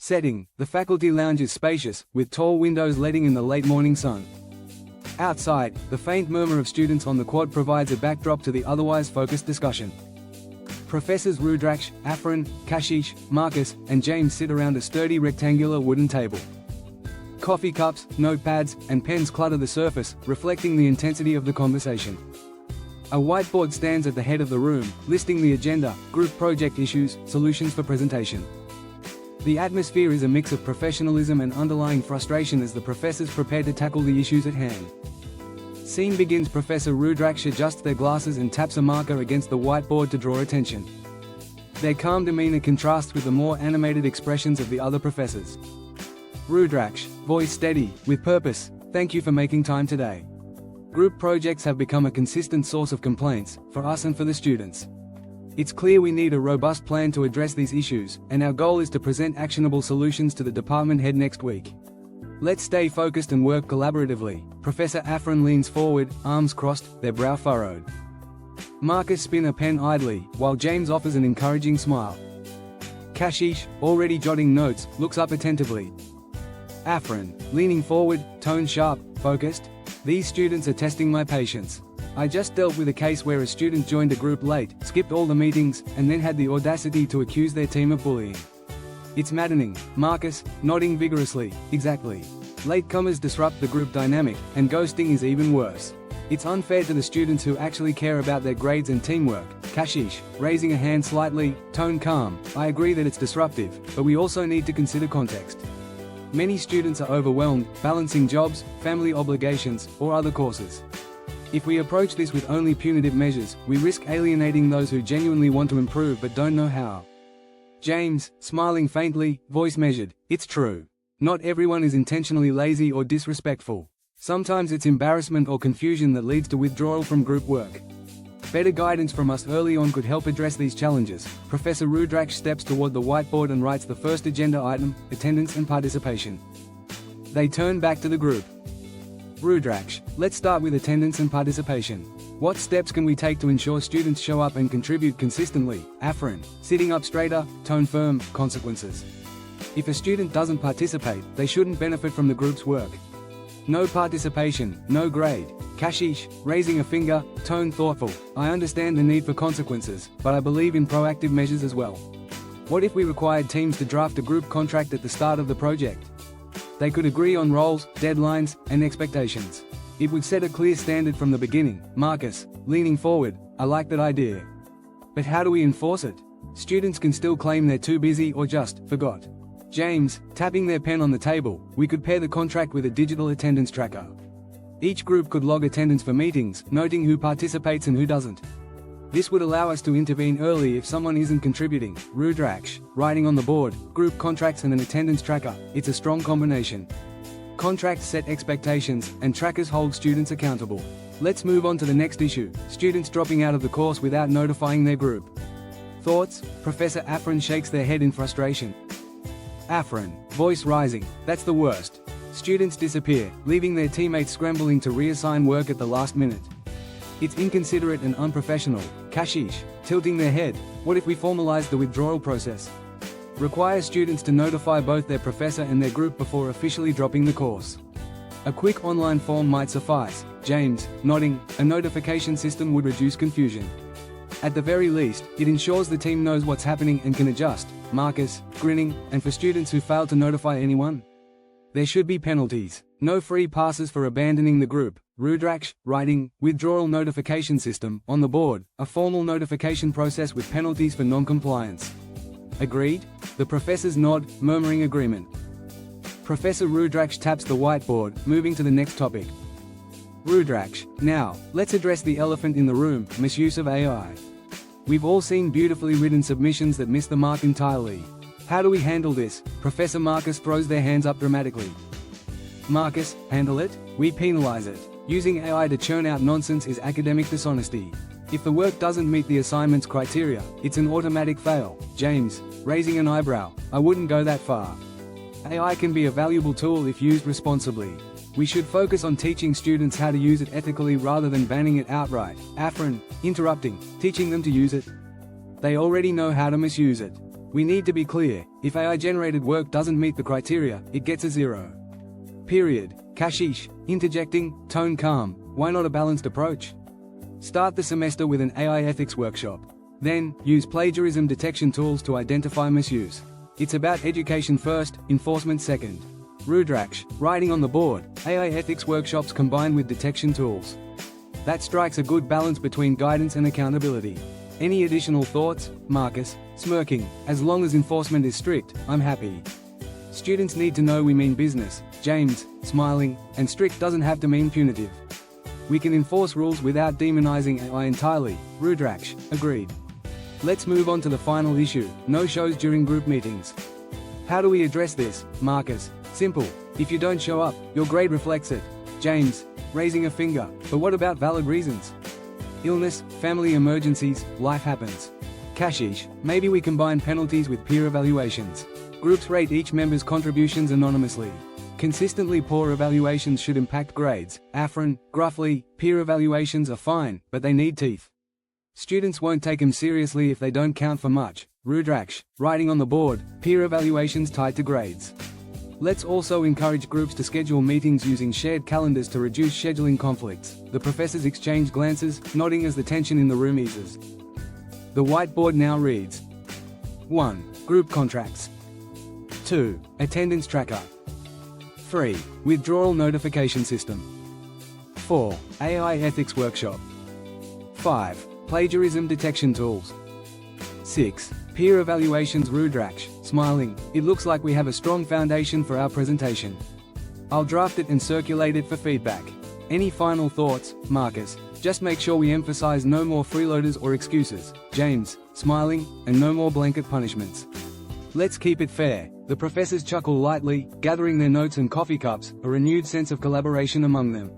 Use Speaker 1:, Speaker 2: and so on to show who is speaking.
Speaker 1: Setting: the faculty lounge is spacious, with tall windows letting in the late morning sun. Outside, the faint murmur of students on the quad provides a backdrop to the otherwise focused discussion. Professors Rudraksh, Aafrin, Kashish, Marcus, and James sit around a sturdy rectangular wooden table. Coffee cups, notepads, and pens clutter the surface, reflecting the intensity of the conversation. A whiteboard stands at the head of the room, listing the agenda, group project issues, solutions for presentation. The atmosphere is a mix of professionalism and underlying frustration as the professors prepare to tackle the issues at hand. Scene begins. Professor Rudraksh adjusts their glasses and taps a marker against the whiteboard to draw attention. Their calm demeanor contrasts with the more animated expressions of the other professors. Rudraksh, voice steady, with purpose: "Thank you for making time today. Group projects have become a consistent source of complaints, for us and for the students. It's clear we need a robust plan to address these issues, and our goal is to present actionable solutions to the department head next week. Let's stay focused and work collaboratively." Professor Aafrin leans forward, arms crossed, their brow furrowed. Marcus spins a pen idly, while James offers an encouraging smile. Kashish, already jotting notes, looks up attentively. Aafrin, leaning forward, tone sharp, focused: "These students are testing my patience. I just dealt with a case where a student joined a group late, skipped all the meetings, and then had the audacity to accuse their team of bullying. It's maddening." Marcus, nodding vigorously: "Exactly. Latecomers disrupt the group dynamic, and ghosting is even worse. It's unfair to the students who actually care about their grades and teamwork." Kashish, raising a hand slightly, tone calm: "I agree that it's disruptive, but we also need to consider context. Many students are overwhelmed, balancing jobs, family obligations, or other courses. If we approach this with only punitive measures, we risk alienating those who genuinely want to improve but don't know how." James, smiling faintly, voice measured: "It's true. Not everyone is intentionally lazy or disrespectful. Sometimes it's embarrassment or confusion that leads to withdrawal from group work. Better guidance from us early on could help address these challenges." Professor Rudraksh steps toward the whiteboard and writes the first agenda item: attendance and participation. They turn back to the group. Rudraksh, let's start with attendance and participation. What steps can we take to ensure students show up and contribute consistently? Aafrin, sitting up straighter, tone firm: consequences. If a student doesn't participate, they shouldn't benefit from the group's work. No participation, no grade. Kashish, raising a finger, tone thoughtful: "I understand the need for consequences, but I believe in proactive measures as well. What if we required teams to draft a group contract at the start of the project? They could agree on roles, deadlines, and expectations. It would set a clear standard from the beginning." Marcus, leaning forward: "I like that idea. But how do we enforce it? Students can still claim they're too busy or just forgot." James, tapping their pen on the table: "We could pair the contract with a digital attendance tracker. Each group could log attendance for meetings, noting who participates and who doesn't. This would allow us to intervene early if someone isn't contributing." Rudraksh, writing on the board: "Group contracts and an attendance tracker, it's a strong combination. Contracts set expectations, and trackers hold students accountable. Let's move on to the next issue: students dropping out of the course without notifying their group." Thoughts? Professor Aafrin shakes their head in frustration. Aafrin, voice rising: "That's the worst. Students disappear, leaving their teammates scrambling to reassign work at the last minute. It's inconsiderate and unprofessional." Kashish, tilting their head: "What if we formalize the withdrawal process? Require students to notify both their professor and their group before officially dropping the course. A quick online form might suffice." James, nodding: "A notification system would reduce confusion. At the very least, it ensures the team knows what's happening and can adjust." Marcus, grinning: "And for students who fail to notify anyone? There should be penalties. No free passes for abandoning the group." Rudraksh, writing: "Withdrawal notification system," on the board: "A formal notification process with penalties for non-compliance." Agreed? The professors nod, murmuring agreement. Professor Rudraksh taps the whiteboard, moving to the next topic. Rudraksh, now, let's address the elephant in the room: misuse of AI. We've all seen beautifully written submissions that miss the mark entirely. How do we handle this? Professor Marcus throws their hands up dramatically. Marcus, handle it? We penalize it. Using AI to churn out nonsense is academic dishonesty. If the work doesn't meet the assignment's criteria, it's an automatic fail. James, raising an eyebrow: "I wouldn't go that far. AI can be a valuable tool if used responsibly. We should focus on teaching students how to use it ethically rather than banning it outright." Aafrin, interrupting: "Teaching them to use it? They already know how to misuse it. We need to be clear, if AI-generated work doesn't meet the criteria, it gets a 0. Period. Kashish, interjecting, tone calm, why not a balanced approach? Start the semester with an AI ethics workshop. Then, use plagiarism detection tools to identify misuse. It's about education first, enforcement second. Rudraksh, writing on the board, AI ethics workshops combined with detection tools. That strikes a good balance between guidance and accountability. Any additional thoughts? Marcus, smirking, as long as enforcement is strict, I'm happy. Students need to know we mean business. James, smiling, and strict doesn't have to mean punitive. We can enforce rules without demonizing AI entirely. Rudraksh, agreed. Let's move on to the final issue, no shows during group meetings. How do we address this? Marcus, simple. If you don't show up, your grade reflects it. James, raising a finger, but what about valid reasons? Illness, family emergencies, life happens. Kashish, maybe we combine penalties with peer evaluations. Groups rate each member's contributions anonymously. Consistently poor evaluations should impact grades. Aafrin, gruffly, peer evaluations are fine, but they need teeth. Students won't take them seriously if they don't count for much. Rudraksh, writing on the board, peer evaluations tied to grades. Let's also encourage groups to schedule meetings using shared calendars to reduce scheduling conflicts. The professors exchange glances, nodding as the tension in the room eases. The whiteboard now reads: 1. Group contracts. 2. Attendance tracker. 3. Withdrawal notification system. 4. AI ethics workshop. 5. Plagiarism detection tools. 6. Peer evaluations. Rudraksh, smiling, it looks like we have a strong foundation for our presentation. I'll draft it and circulate it for feedback. Any final thoughts? Marcus, just make sure we emphasize no more freeloaders or excuses. James, smiling, and no more blanket punishments. Let's keep it fair. The professors chuckle lightly, gathering their notes and coffee cups, a renewed sense of collaboration among them.